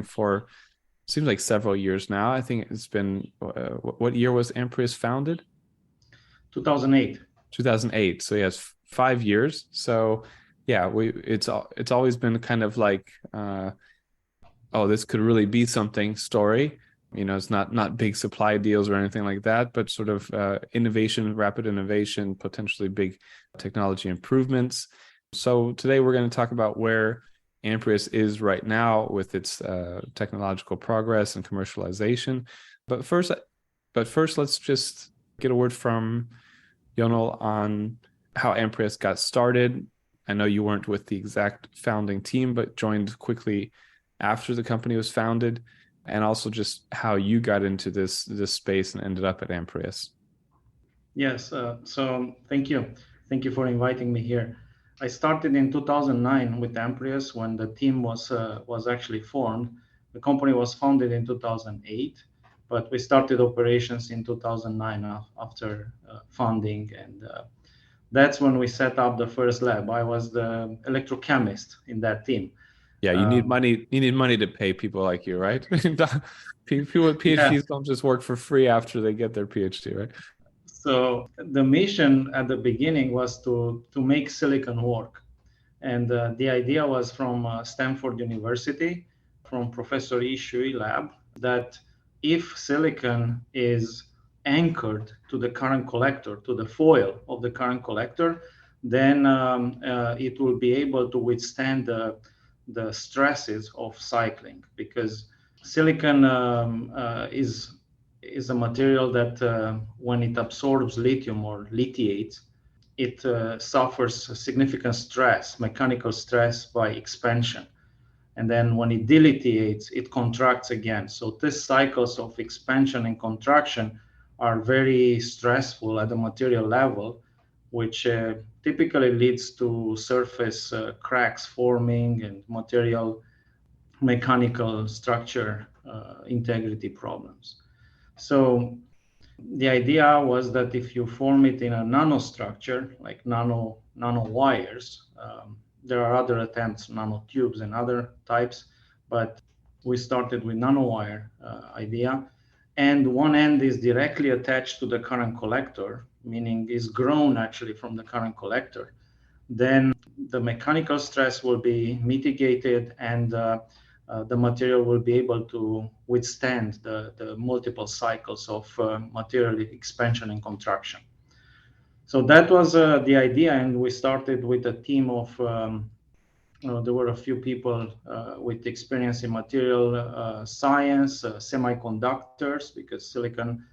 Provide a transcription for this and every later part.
for seems like several years now. I think it's been what year was Amprius founded? 2008. 2008. So yes, 5 years. So yeah, it's always been kind of like oh, this could really be something story. It's not big supply deals or anything like that, but sort of innovation, rapid innovation, potentially big technology improvements. So today we're going to talk about where Amprius is right now with its technological progress and commercialization. But first, let's just get a word from Jonel on how Amprius got started. I know you weren't with the exact founding team, but joined quickly after the company was founded, and also just how you got into this space and ended up at Amprius. Yes, so thank you. Thank you for inviting me here. I started in 2009 with Amprius when the team was actually formed. The company was founded in 2008, but we started operations in 2009 after funding, and that's when we set up the first lab. I was the electrochemist in that team. Yeah, you need money. You need money to pay people like you, right? People with PhDs don't just work for free after they get their PhD, right? So the mission at the beginning was to make silicon work. And the idea was from Stanford University, from Professor Yi Shui lab, that if silicon is anchored to the current collector, to the foil of the current collector, then it will be able to withstand the stresses of cycling, because silicon is a material that when it absorbs lithium or lithiates, it suffers significant stress, mechanical stress by expansion. And then when it dilithiates, it contracts again. So these cycles of expansion and contraction are very stressful at the material level, which typically leads to surface cracks forming and material mechanical structure integrity problems. So the idea was that if you form it in a nanostructure, like nano wires, there are other attempts, nanotubes and other types, but we started with nanowire idea. And one end is directly attached to the current collector, meaning is grown actually from the current collector. Then the mechanical stress will be mitigated, and the material will be able to withstand the multiple cycles of material expansion and contraction. So that was the idea, and we started with a team of, there were a few people with experience in material science, semiconductors, because silicon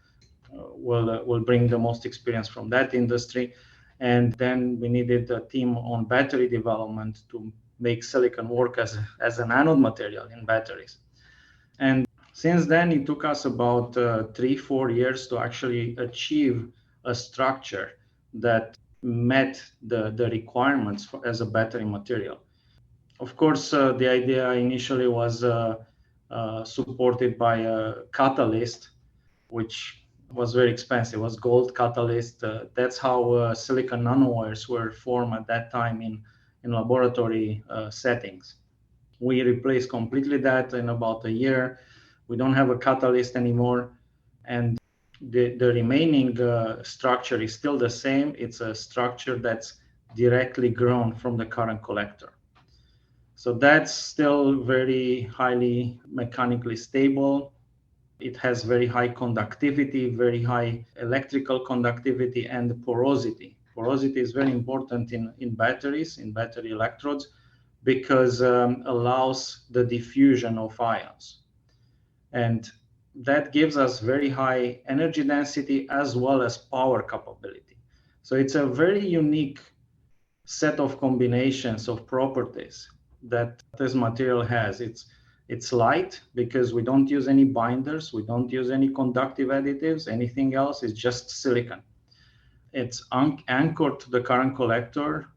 will bring the most experience from that industry. And then we needed a team on battery development to make silicon work as an anode material in batteries. And since then, it took us about 3-4 years to actually achieve a structure that met the requirements as a battery material. Of course, the idea initially was supported by a catalyst, which was very expensive. It was gold catalyst. That's how silicon nanowires were formed at that time in laboratory settings. We replaced completely that in about a year. We don't have a catalyst anymore, and the remaining structure is still the same. It's a structure that's directly grown from the current collector. So that's still very highly mechanically stable. It has very high conductivity, very high electrical conductivity, and porosity. Porosity is very important in batteries, in battery electrodes, because allows the diffusion of ions. And that gives us very high energy density as well as power capability. So it's a very unique set of combinations of properties that this material has. It's light because we don't use any binders, we don't use any conductive additives, anything else is just silicon. It's anchored to the current collector.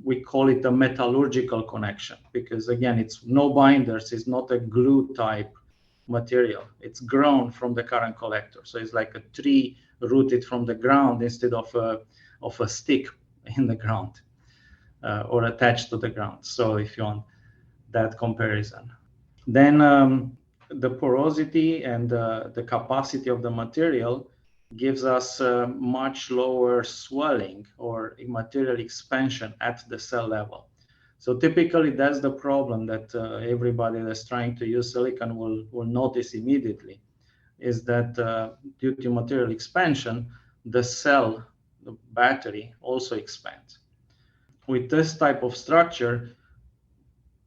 We call it a metallurgical connection because, again, it's no binders, it's not a glue type material. It's grown from the current collector. So it's like a tree rooted from the ground instead of a stick in the ground or attached to the ground. So if you want that comparison. Then the porosity and the capacity of the material gives us much lower swelling or material expansion at the cell level. So typically that's the problem that everybody that's trying to use silicon will notice immediately, is that due to material expansion, the cell, the battery also expands. With this type of structure,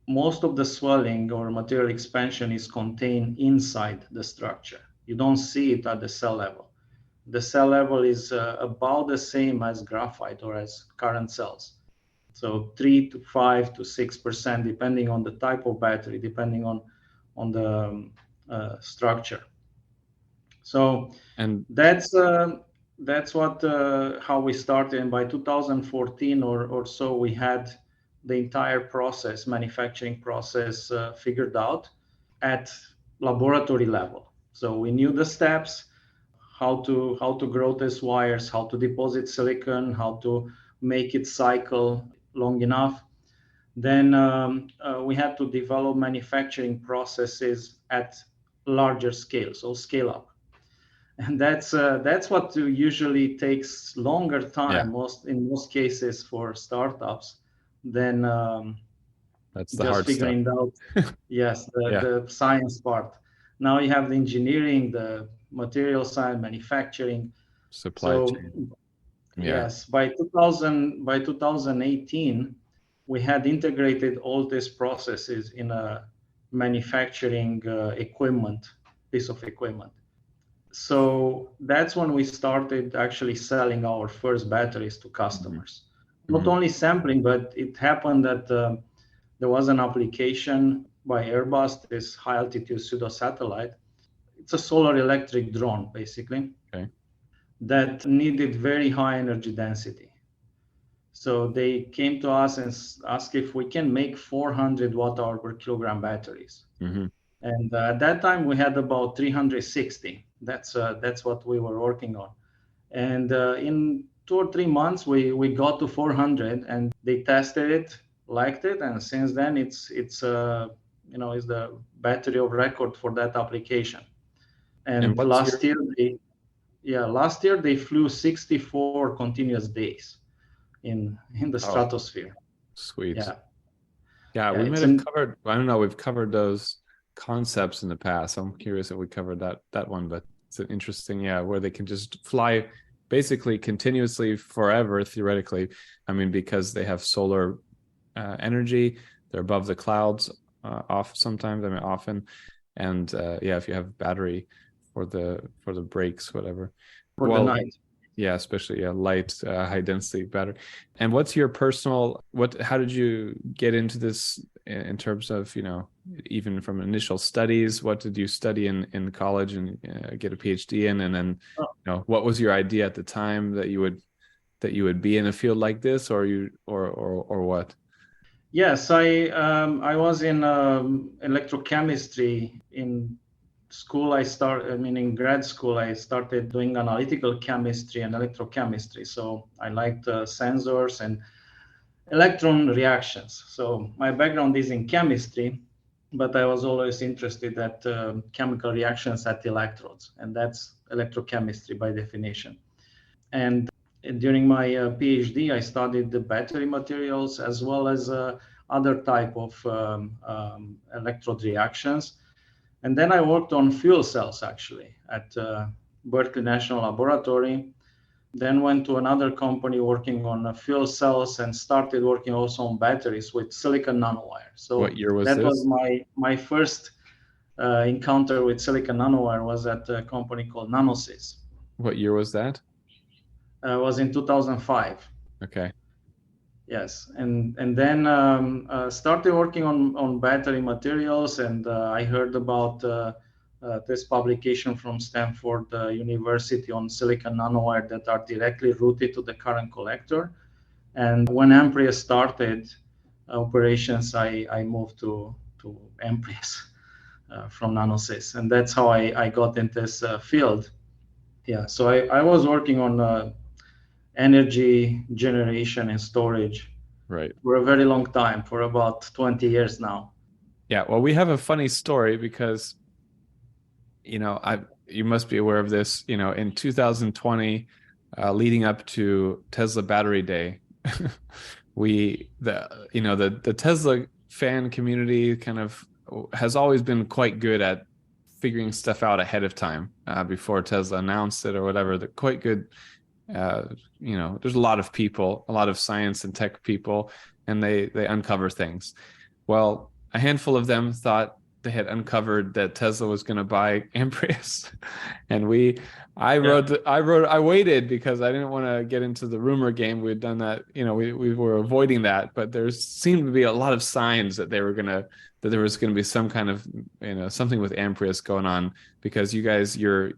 most of the swelling or material expansion is contained inside the structure. You don't see it at the cell level. The cell level is about the same as graphite or as current cells. So 3 to 5 to 6%, depending on the type of battery, depending on the structure. So And that's what how we started. And by 2014 or so, we had the entire process, manufacturing process, figured out at laboratory level. So we knew the steps, how to grow these wires, how to deposit silicon, how to make it cycle long enough. Then we had to develop manufacturing processes at larger scale, so scale up. And that's what usually takes longer time, yeah, in most cases for startups, than that's the just hard stuff. figuring out, yes, Yeah, the science part. Now you have the engineering, the material side, manufacturing. supply So chain. Yeah. yes, by 2018, we had integrated all these processes in a manufacturing piece of equipment. So that's when we started actually selling our first batteries to Hmm. customers. Not Hmm. only sampling, but it happened that there was an application by Airbus, this high altitude pseudo satellite. It's a solar electric drone, basically, Okay. that needed very high energy density. So they came to us and asked if we can make 400 watt hour per kilogram batteries. Hmm. And at that time, we had about 360. That's what we were working on. And in 2 or 3 months, we got to 400, and they tested it, liked it, and since then it's is the battery of record for that application. And And what's your last year they flew 64 continuous days in the oh, stratosphere. sweet. Yeah, Yeah, yeah, we might it's have an covered, I don't know, we've covered those concepts in the past. I'm curious if we covered that one, but it's an interesting, yeah, where they can just fly basically continuously forever, theoretically. I mean, because they have solar energy, they're above the clouds off sometimes, I mean, often. And yeah, if you have battery for the brakes, whatever. for the Well, night. yeah, especially yeah, light, high density battery. And what's your personal how did you get into this in terms of, even from initial studies? What did you study in college and get a PhD in? And then, what was your idea at the time that you would be in a field like this, or you or what? Yes, I was in electrochemistry in school. In grad school, I started doing analytical chemistry and electrochemistry. So I liked sensors and electron reactions. So my background is in chemistry, but I was always interested at chemical reactions at electrodes, and that's electrochemistry by definition. And during my PhD, I studied the battery materials as well as other type of electrode reactions. And then I worked on fuel cells actually at Berkeley National Laboratory. Then went to another company working on fuel cells and started working also on batteries with silicon nanowire. So What year was that was this? my first encounter with silicon nanowire was at a company called NanoSys. What year was that? Was in 2005. Okay. Yes, and then started working on battery materials, and I heard about this publication from Stanford University on silicon nanowire that are directly routed to the current collector. And when Amprius started operations, I moved to Amprius from NanoSys, and that's how I got in this field. Yeah, so I was working on energy generation and storage Right. for a very long time, for about 20 years now. Yeah, well, we have a funny story because I you must be aware of this. In 2020, leading up to Tesla Battery Day, the Tesla fan community kind of has always been quite good at figuring stuff out ahead of time before Tesla announced it or whatever. They're quite good. Uh, there's a lot of people, a lot of science and tech people, and they uncover things. Well, a handful of them thought they had uncovered that Tesla was going to buy Amprius, and Yeah. I waited because I didn't want to get into the rumor game. We'd done that, we were avoiding that, but there seemed to be a lot of signs that that there was going to be some kind of, something with Amprius going on because you guys, your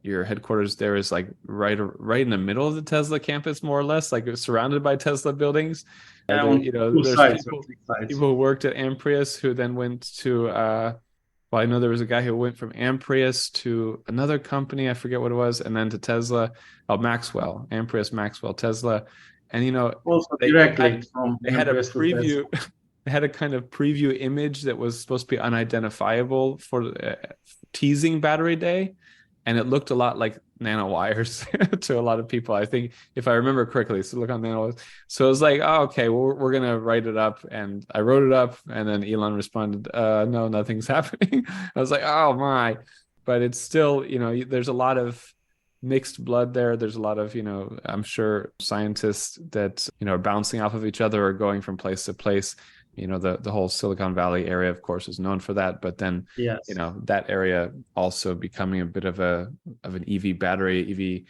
headquarters there is like right in the middle of the Tesla campus, more or less, like it's surrounded by Tesla buildings. On two There's sides or three sides. people who worked at Amprius who then went to well, I know there was a guy who went from Amprius to another company, I forget what it was, and then to Tesla. Oh, Maxwell, Amprius, Maxwell, Tesla. And Also they directly from they had a Amprius to Tesla. preview they had a kind of preview image that was supposed to be unidentifiable for teasing Battery Day, and it looked a lot like nanowires to a lot of people. I think if I remember correctly, so look on nanowires. So it was like, oh, okay, well, we're gonna write it up, and I wrote it up, and then Elon responded, no, nothing's happening. I was like, oh my, but it's still, there's a lot of mixed blood there. There's a lot of, I'm sure scientists that, are bouncing off of each other or going from place to place. The whole Silicon Valley area, of course, is known for that. But then, Yes. that area also becoming a bit of an EV battery, EV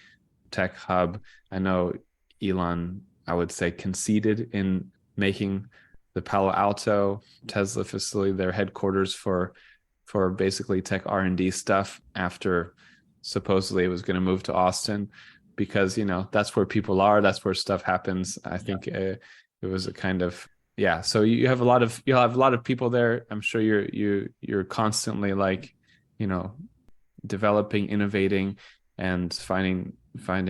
tech hub. I know Elon, I would say, conceded in making the Palo Alto Tesla facility their headquarters for basically tech R&D stuff after supposedly it was going to move to Austin because that's where people are, that's where stuff happens. I think it was a kind of, yeah, so you'll have a lot of people there. I'm sure you're constantly like, developing, innovating, and finding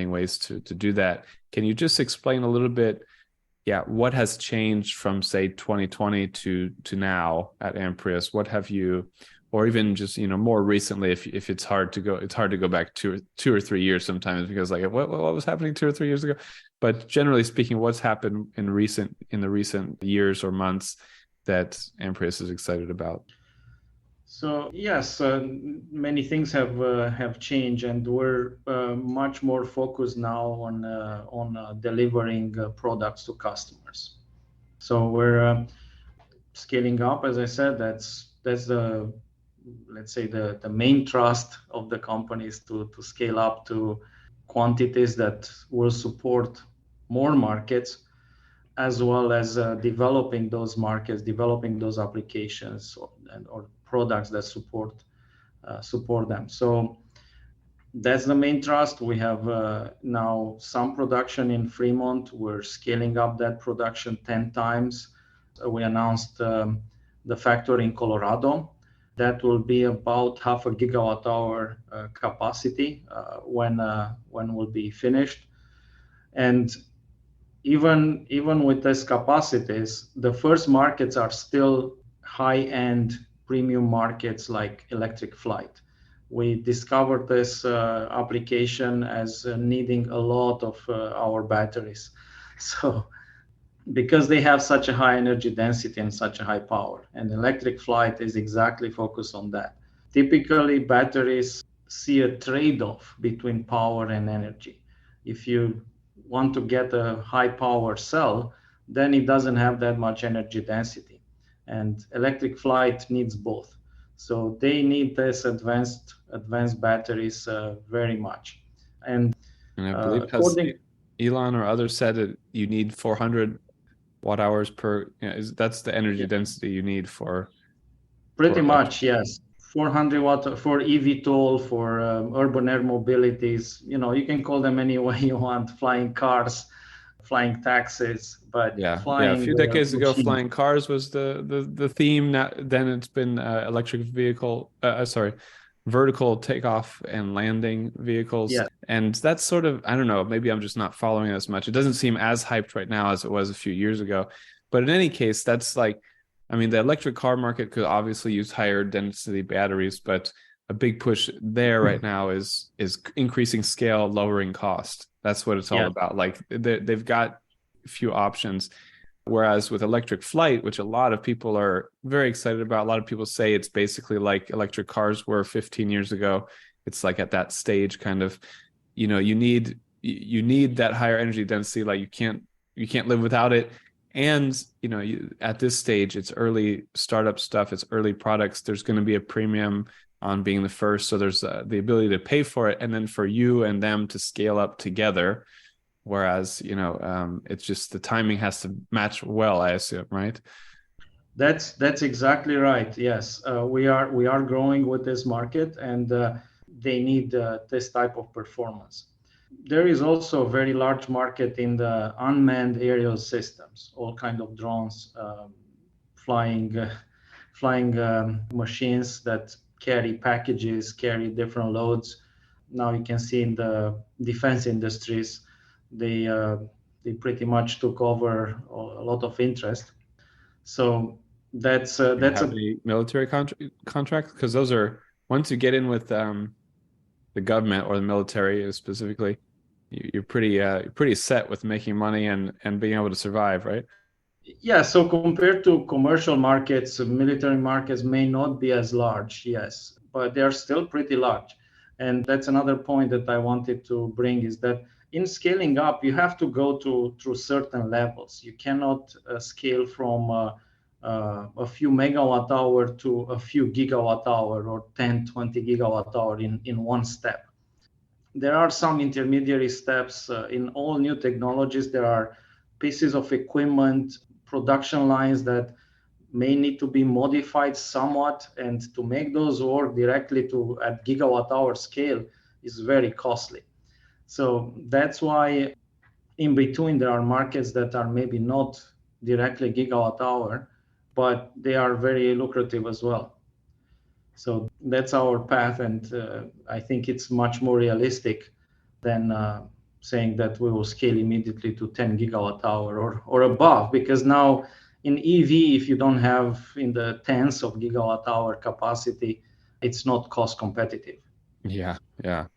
ways to do that. Can you just explain a little bit, yeah, what has changed from say 2020 to now at Amprius? What have you, or even just more recently, if it's hard to go back two or 3 years sometimes because like what was happening 2 or 3 years ago, but generally speaking, what's happened in the recent years or months that Amprius is excited about? So yes, many things have changed, and we're much more focused now on delivering products to customers. So we're scaling up, as I said. That's the, let's say, the main thrust of the company is to scale up to quantities that will support more markets, as well as developing those markets, developing those applications or products that support them. So that's the main thrust. We have now some production in Fremont. We're scaling up that production 10 times. We announced the factory in Colorado. That will be about half a gigawatt hour capacity when we'll be finished. And even with these capacities, the first markets are still high-end premium markets like electric flight. We discovered this application as needing a lot of our batteries. So because they have such a high energy density and such a high power, and electric flight is exactly focused on that. Typically, batteries see a trade-off between power and energy. If you want to get a high power cell, then it doesn't have that much energy density. And electric flight needs both. So they need this advanced batteries very much. And And I believe has according Elon or others said that you need 400 watt hours per, that's the energy yeah, density you need for pretty electric. much, yes. 400 watt for eVTOL, for urban air mobilities. You can call them any way you want: flying cars, flying taxis, but Yeah. A flying few decades ago, machines. flying cars was the theme. Now, then it's been electric vehicle. Sorry, vertical takeoff and landing vehicles, Yes, and that's sort of, I don't know. Maybe I'm just not following as much. It doesn't seem as hyped right now as it was a few years ago. But in any case, that's like I mean, the electric car market could obviously use higher density batteries, but a big push there right now is increasing scale, lowering cost. That's what it's all Yeah, about. Like they've got a few options. Whereas with electric flight, which a lot of people are very excited about, a lot of people say it's basically like electric cars were 15 years ago. It's like at that stage, kind of, you need that higher energy density. Like you can't live without it. And at this stage, it's early startup stuff. It's early products. There's going to be a premium on being the first. So there's the ability to pay for it, and then for you and them to scale up together. Whereas, it's just the timing has to match well, I assume, right? that's exactly right. Yes, we are growing with this market, and they need this type of performance. There is also a very large market in the unmanned aerial systems, all kind of drones, flying flying machines that carry packages, carry different loads. Now you can see in the defense industries, they uh, they pretty much took over a lot of interest. So You that's have a any military contracts? Because those are, once you get in with the government or the military specifically, you're pretty set with making money and being able to survive, right? Yeah, so compared to commercial markets, military markets may not be as large, yes, but they are still pretty large. And that's another point that I wanted to bring is that in scaling up, you have to go through certain levels. You cannot scale from a few megawatt hour to a few gigawatt hour or 10, 20 gigawatt hour in one step. There are some intermediary steps in all new technologies. There are pieces of equipment, production lines that may need to be modified somewhat, and to make those work directly to at gigawatt hour scale is very costly. So that's why in between there are markets that are maybe not directly gigawatt hour, but they are very lucrative as well. So that's our path, and I think it's much more realistic than saying that we will scale immediately to 10 gigawatt hour or above, because now in EV, if you don't have in the tens of gigawatt hour capacity, it's not cost competitive. Yeah, yeah.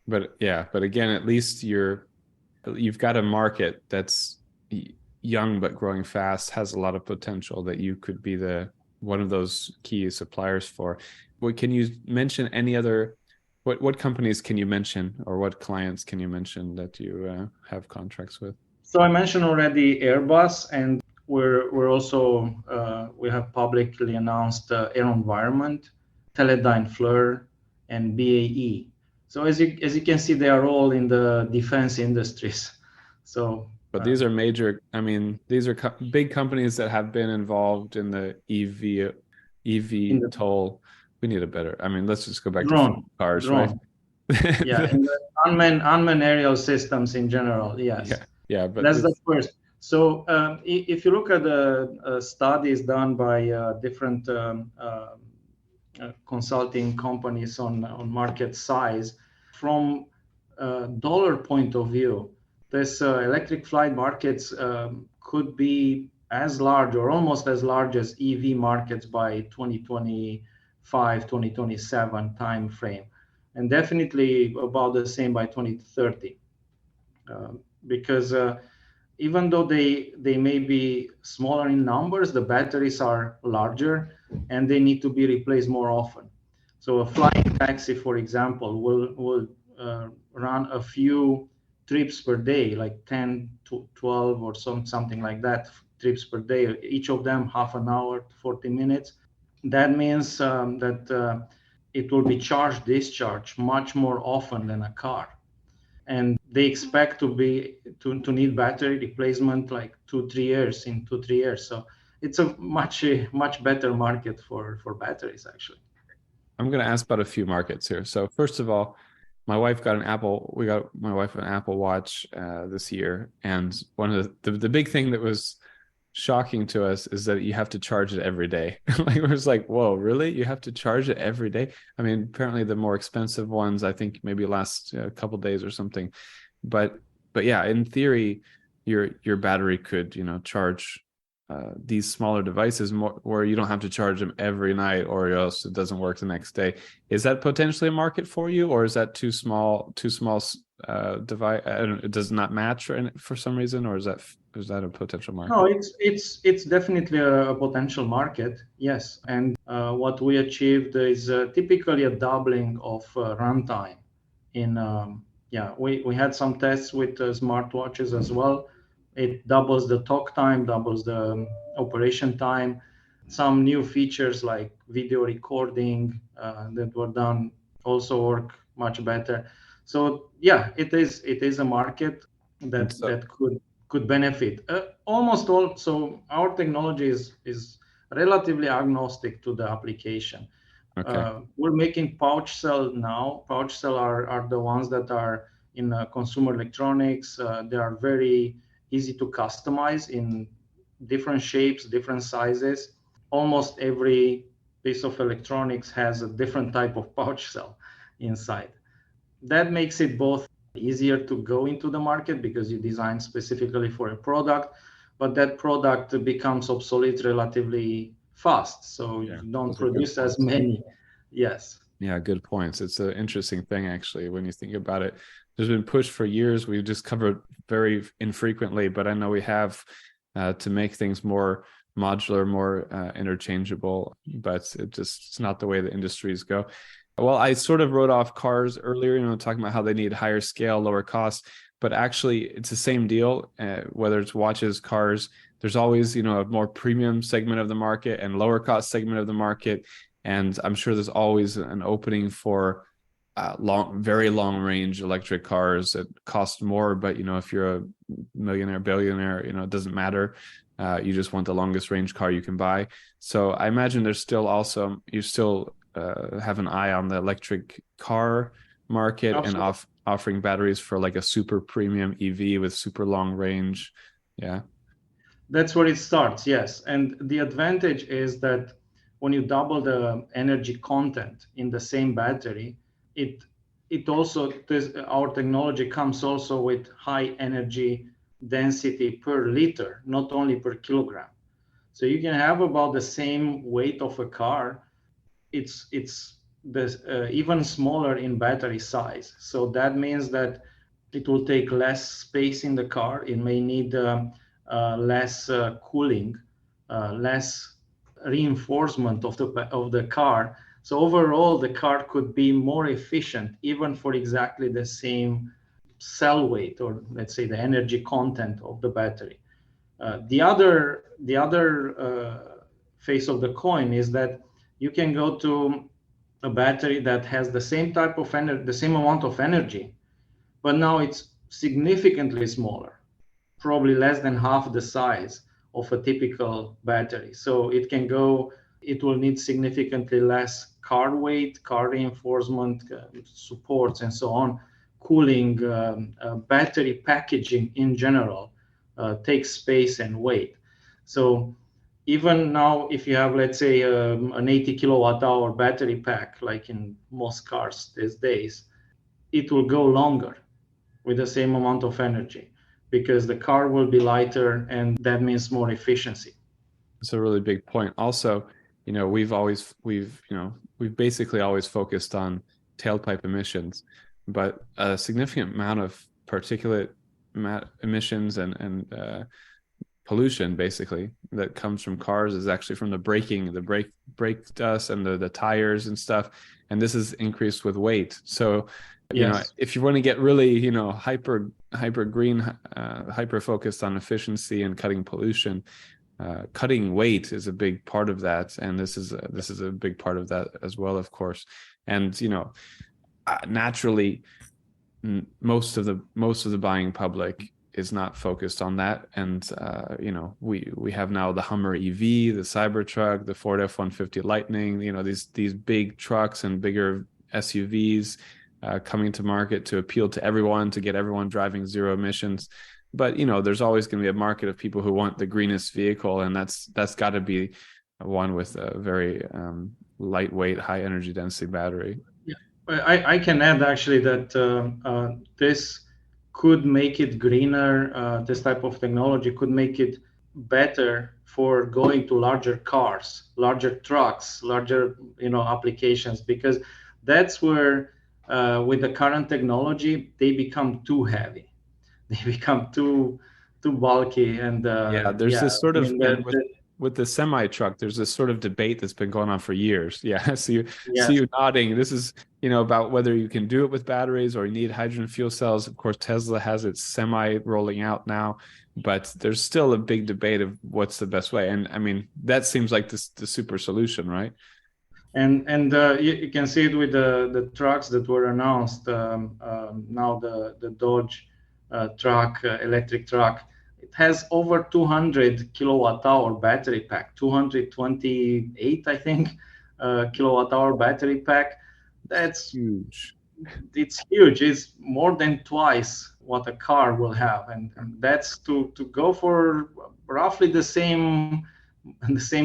But again, at least you've got a market that's young but growing fast, has a lot of potential that you could be the one of those key suppliers for. What can you mention any other what companies can you mention, or what clients can you mention that you have contracts with? So I mentioned already Airbus, and we're also we have publicly announced AeroVironment, Teledyne FLIR, and BAE. So as you can see, they are all in the defense industries. So But these are major, I mean, these are big companies that have been involved in the in EV the toll. We need a better, I mean, let's just go back to drone, cars, right? drone, yeah, in the unmanned aerial systems in general, yes. Yeah, yeah, but That's the this, first. So if you look at the studies done by different consulting companies on market size, from dollar point of view, this electric flight markets could be as large or almost as large as EV markets by 2025, 2027 time frame, and definitely about the same by 2030. Because even though they may be smaller in numbers, the batteries are larger and they need to be replaced more often. So a flying taxi, for example, will run a few trips per day, like 10 to 12 or something like that, trips per day, each of them half an hour, 40 minutes. That means that it will be charged, discharged much more often than a car, and they expect to need battery replacement like 2 3 years in 2 3 years. So it's a much better market for batteries actually. I'm going to ask about a few markets here. So first of all, we got my wife an Apple Watch this year, and one of the big thing that was shocking to us is that you have to charge it every day. Like it was like, whoa, really? You have to charge it every day? I mean, apparently the more expensive ones, I think maybe last a couple days or something. But yeah, in theory, your battery could, charge these smaller devices more, where you don't have to charge them every night or else it doesn't work the next day. Is that potentially a market for you, or is that too small device? It does not match for some reason, or is that a potential No, market? it's definitely a potential market, yes. And what we achieved is typically a doubling of runtime. In yeah, we had some tests with smartwatches as well. It doubles the talk time, doubles the operation time. Some new features like video recording that were done also work much better. So yeah, it is a market And that so, that could benefit. Almost all. So our technology is relatively agnostic to the application. okay, We're making pouch cell now. Pouch cell are the ones that are in consumer electronics. They are very easy to customize in different shapes, different sizes. Almost every piece of electronics has a different type of pouch cell inside. That makes it both easier to go into the market because you design specifically for a product, but that product becomes obsolete relatively fast. So yeah, you don't those are good produce as points. many. Yes. Yeah, good points. It's an interesting thing, actually, when you think about it. There's been push for years. We've just covered very infrequently, but I know we have to make things more modular, more interchangeable, but it's not the way the industries go. Well, I sort of wrote off cars earlier, talking about how they need higher scale, lower cost, but actually it's the same deal, whether it's watches, cars. There's always, a more premium segment of the market and lower cost segment of the market, and I'm sure there's always an opening for very long range electric cars that cost more. But if you're a millionaire, billionaire, it doesn't matter. You just want the longest range car you can buy. So I imagine there's still also you still have an eye on the electric car market and Absolutely. offering batteries for like a super premium EV with super long range. Yeah. That's where it starts, yes. And the advantage is that when you double the energy content in the same battery, it it also our technology comes also with high energy density per liter, not only per kilogram. So you can have about the same weight of a car. It's even smaller in battery size. So that means that it will take less space in the car. It may need less cooling, less reinforcement of the car. So overall, the car could be more efficient, even for exactly the same cell weight, or let's say the energy content of the battery. The other face of the coin is that you can go to a battery that has the same type of energy, the same amount of energy, but now it's significantly smaller, probably less than half the size of a typical battery. So it will need significantly less car weight, car reinforcement, supports, and so on. Cooling, battery packaging in general takes space and weight. So even now, if you have, let's say, an 80 kilowatt hour battery pack, like in most cars these days, it will go longer with the same amount of energy because the car will be lighter and that means more efficiency. It's a really big point. Also, we've basically always focused on tailpipe emissions, but a significant amount of particulate emissions and pollution basically that comes from cars is actually from the braking, the brake dust and the tires and stuff. And this is increased with weight. So, Yes. if you want to get really, hyper green, hyper focused on efficiency and cutting pollution, cutting weight is a big part of that, and this is a big part of that as well, of course. And naturally, most of the buying public is not focused on that. And we have now the Hummer EV, the Cybertruck, the Ford F-150 Lightning, these big trucks and bigger SUVs coming to market to appeal to everyone, to get everyone driving zero emissions. But there's always going to be a market of people who want the greenest vehicle, and that's got to be one with a very lightweight, high energy density battery. Yeah. I can add actually that this could make it greener. This type of technology could make it better for going to larger cars, larger trucks, larger applications, because that's where with the current technology they become too heavy, they become too bulky, and Yeah, there's yeah, this sort I of, mean and with the semi truck, there's this sort of debate that's been going on for years. Yeah, see yes. you nodding. This is, about whether you can do it with batteries or you need hydrogen fuel cells. Of course, Tesla has its semi rolling out now, but there's still a big debate of what's the best way. And I mean, that seems like the super solution, right? And you can see it with the trucks that were announced now. The Dodge truck, electric truck, it has over 200 kilowatt hour battery pack, 228, I think, kilowatt hour battery pack. That's Huge. it's huge. It's more than twice what a car will have, and that's to go for roughly the same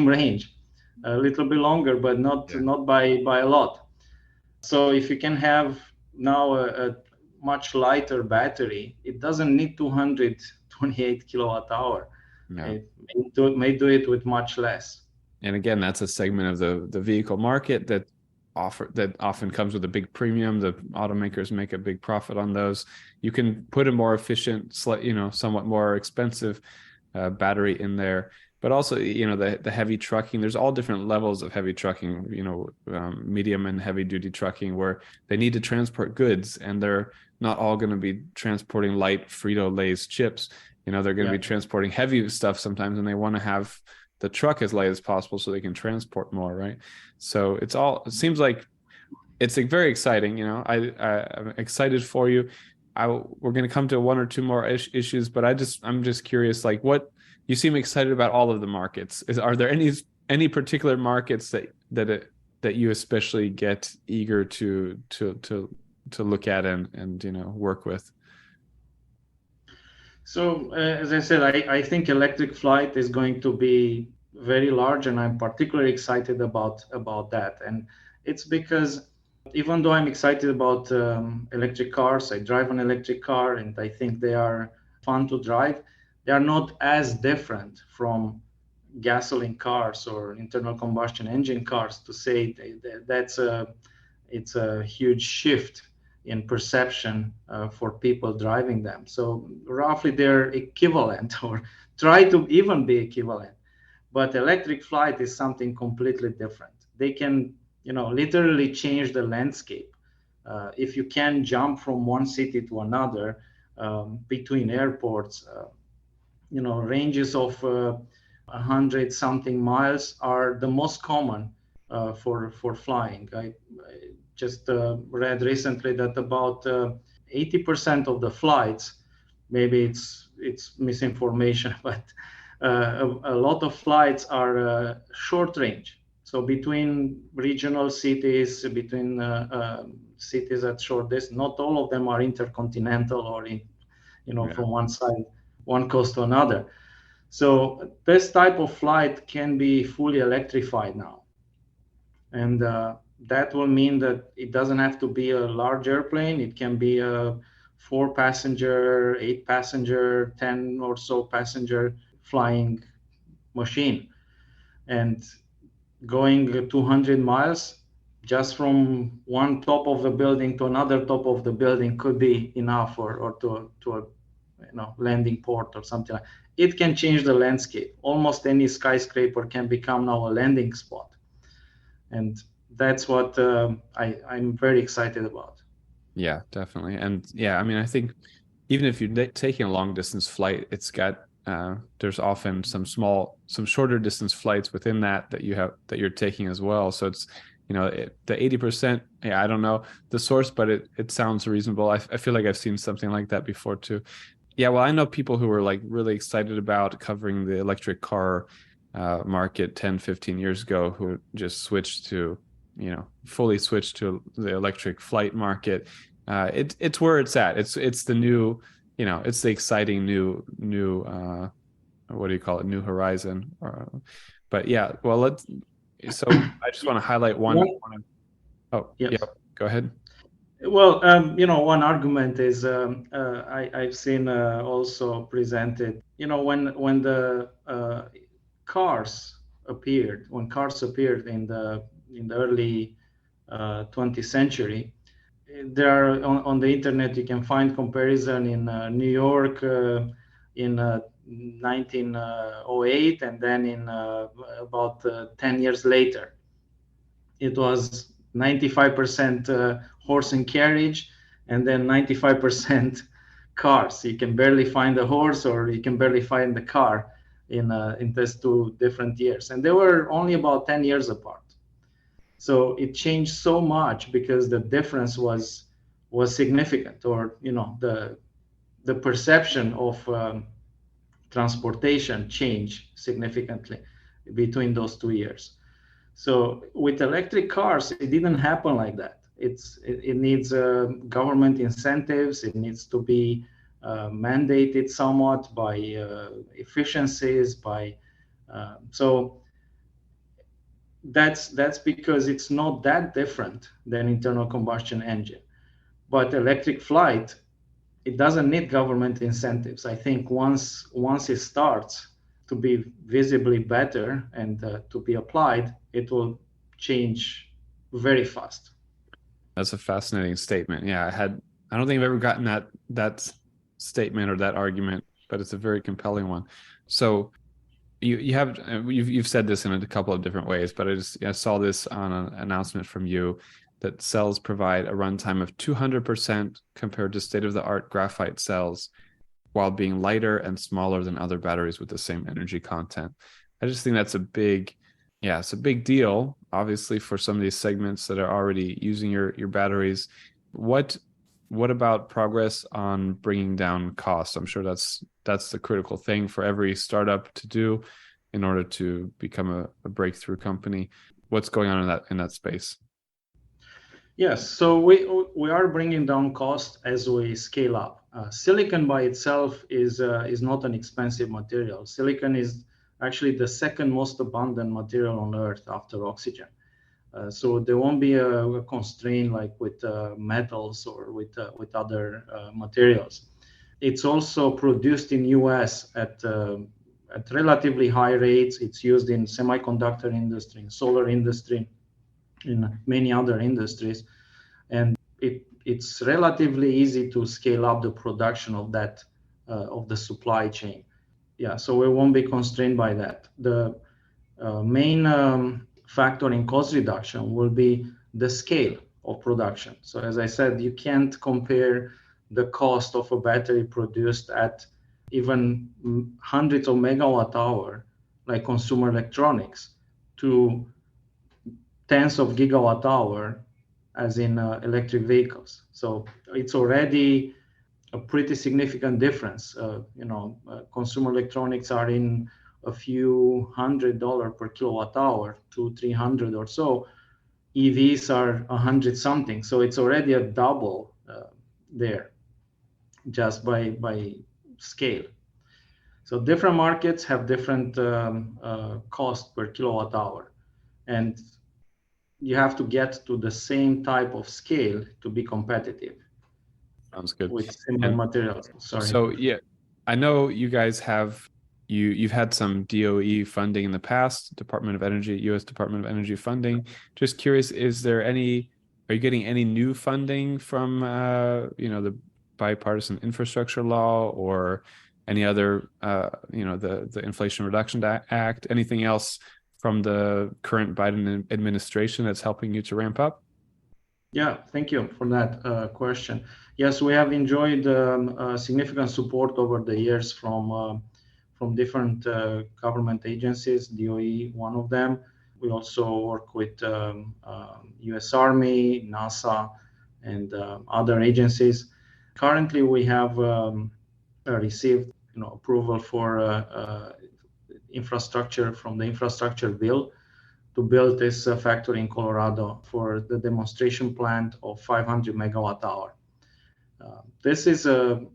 range, a little bit longer, but Yeah. not by a lot. So if you can have now a much lighter battery, it doesn't need 228 kilowatt hour. Yeah. It may do it with much less. And again, that's a segment of the vehicle market that often comes with a big premium. The automakers make a big profit on those. You can put a more efficient, somewhat more expensive battery in there, but also the heavy trucking. There's all different levels of heavy trucking. Medium and heavy duty trucking, where they need to transport goods, and they're not all going to be transporting light Frito-Lay's chips. They're going to Yeah. be transporting heavy stuff sometimes, and they want to have the truck as light as possible so they can transport more, right? So it seems like it's very exciting. I'm excited for you. We're going to come to one or two more issues, but I'm just curious, like, what you seem excited about all of the markets. Are there any particular markets that you especially get eager to look at and work with? So, as I said, I think electric flight is going to be very large, and I'm particularly excited about that. And it's because even though I'm excited about electric cars, I drive an electric car, and I think they are fun to drive. They are not as different from gasoline cars or internal combustion engine cars to say it's a huge shift in perception for people driving them. So roughly they're equivalent or try to even be equivalent. But electric flight is something completely different. They can, literally change the landscape. If you can jump from one city to another between airports, ranges of 100 something miles are the most common for flying. I just read recently that about 80% of the flights, maybe it's misinformation, but a lot of flights are short range. So between regional cities, between cities at short distance, not all of them are intercontinental or Yeah. from one coast to another. So this type of flight can be fully electrified now, and that will mean that it doesn't have to be a large airplane. It can be a 4-passenger, 8-passenger, 10 or so passenger flying machine, and going 200 miles just from one top of the building to another top of the building could be enough, or to a landing port or something like. It can change the landscape. Almost any skyscraper can become now a landing spot, and that's what I'm very excited about. Yeah, definitely. And yeah, I mean, I think even if you're taking a long distance flight, it's got there's often some shorter distance flights within that you're taking as well. So it's the 80%. Yeah, I don't know the source, but it sounds reasonable. I feel like I've seen something like that before too. Yeah, well, I know people who were like really excited about covering the electric car market 10, 15 years ago who just switched to fully switched to the electric flight market. It's where it's at. It's the new, it's the exciting new what do you call it? New horizon. But yeah, well, so I just want to highlight one. Oh, yeah, Yes. go ahead. Well, one argument is I've seen also presented. When the cars appeared, in the early 20th century, there are on the internet you can find comparison in New York in 1908, and then in about 10 years later it was 95% horse and carriage, and then 95% cars. You can barely find a horse, or you can barely find the car in these two different years, and they were only about 10 years apart. So it changed so much because the difference was significant, or the perception of transportation changed significantly between those 2 years. So with electric cars, it didn't happen like that. It needs government incentives. It needs to be mandated somewhat by efficiencies. So that's because it's not that different than internal combustion engine. But electric flight, it doesn't need government incentives. I think once it starts to be visibly better and to be applied, it will change very fast. That's a fascinating statement. Yeah, I don't think I've ever gotten that statement or that argument, but it's a very compelling one. So you've said this in a couple of different ways, but I saw this on an announcement from you that cells provide a runtime of 200% compared to state-of-the-art graphite cells, while being lighter and smaller than other batteries with the same energy content. I just think that's it's a big deal, obviously, for some of these segments that are already using your batteries. What about progress on bringing down costs? I'm sure that's the critical thing for every startup to do in order to become a breakthrough company. What's going on in that space? Yes, so we are bringing down cost as we scale up. Silicon by itself is not an expensive material. Silicon is actually the second most abundant material on Earth after oxygen. So there won't be a constraint like with metals or with other materials. It's also produced in US at relatively high rates. It's used in semiconductor industry, in solar industry, in many other industries, and it's relatively easy to scale up the production of that of the supply chain. Yeah, so we won't be constrained by that. The main factor in cost reduction will be the scale of production. So as I said, you can't compare the cost of a battery produced at even hundreds of megawatt hour, like consumer electronics, to tens of gigawatt hour as in electric vehicles. So it's already a pretty significant difference. Consumer electronics are in a few $100 per kilowatt hour, 200-300 or so. EVs are 100 something. So it's already a double there, just by scale. So different markets have different cost per kilowatt hour, and you have to get to the same type of scale to be competitive. Sounds good. With similar materials. Sorry. So yeah, I know you guys you've had some DOE funding in the past, Department of Energy, U.S. Department of Energy funding. Just curious, are you getting any new funding from the bipartisan infrastructure law or any other the Inflation Reduction Act, anything else from the current Biden administration that's helping you to ramp up? Yeah, thank you for that question. Yes, we have enjoyed significant support over the years from different government agencies, DOE, one of them. We also work with U.S. Army, NASA, and other agencies. Currently, we have received approval for infrastructure from the infrastructure bill to build this factory in Colorado for the demonstration plant of 500 megawatt hour. This is a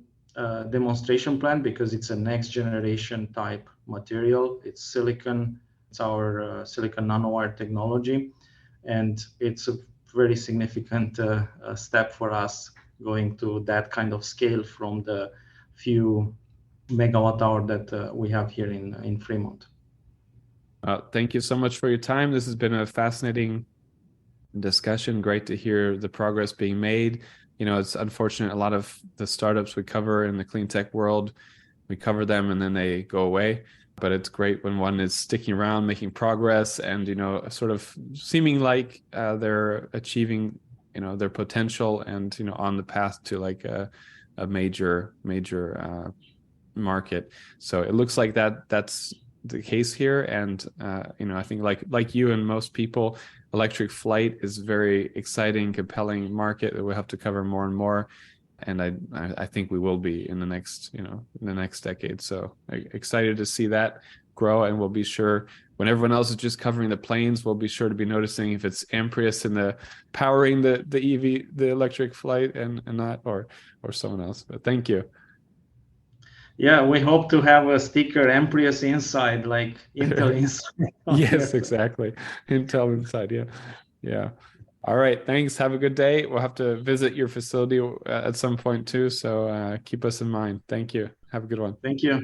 demonstration plant because it's a next generation type material. It's silicon. It's our silicon nanowire technology, and it's a very significant step for us going to that kind of scale from the few megawatt hour that we have here in Fremont. Thank you so much for your time. This has been a fascinating discussion. Great to hear the progress being made. It's unfortunate a lot of the startups we cover in the clean tech world, we cover them and then they go away. But it's great when one is sticking around, making progress, and sort of seeming like they're achieving their potential, and on the path to like a major market. So it looks like that's the case here. And I think like you and most people, electric flight is very exciting, compelling market that we'll have to cover more and more. And I think we will be in the next decade. So excited to see that grow, and we'll be sure when everyone else is just covering the planes, we'll be sure to be noticing if it's Amprius in the powering the the electric flight, and not or someone else. But thank you. Yeah, we hope to have a sticker Amprius inside, like Intel inside. Yes, exactly. Intel inside. Yeah. Yeah. All right. Thanks. Have a good day. We'll have to visit your facility at some point too. So keep us in mind. Thank you. Have a good one. Thank you.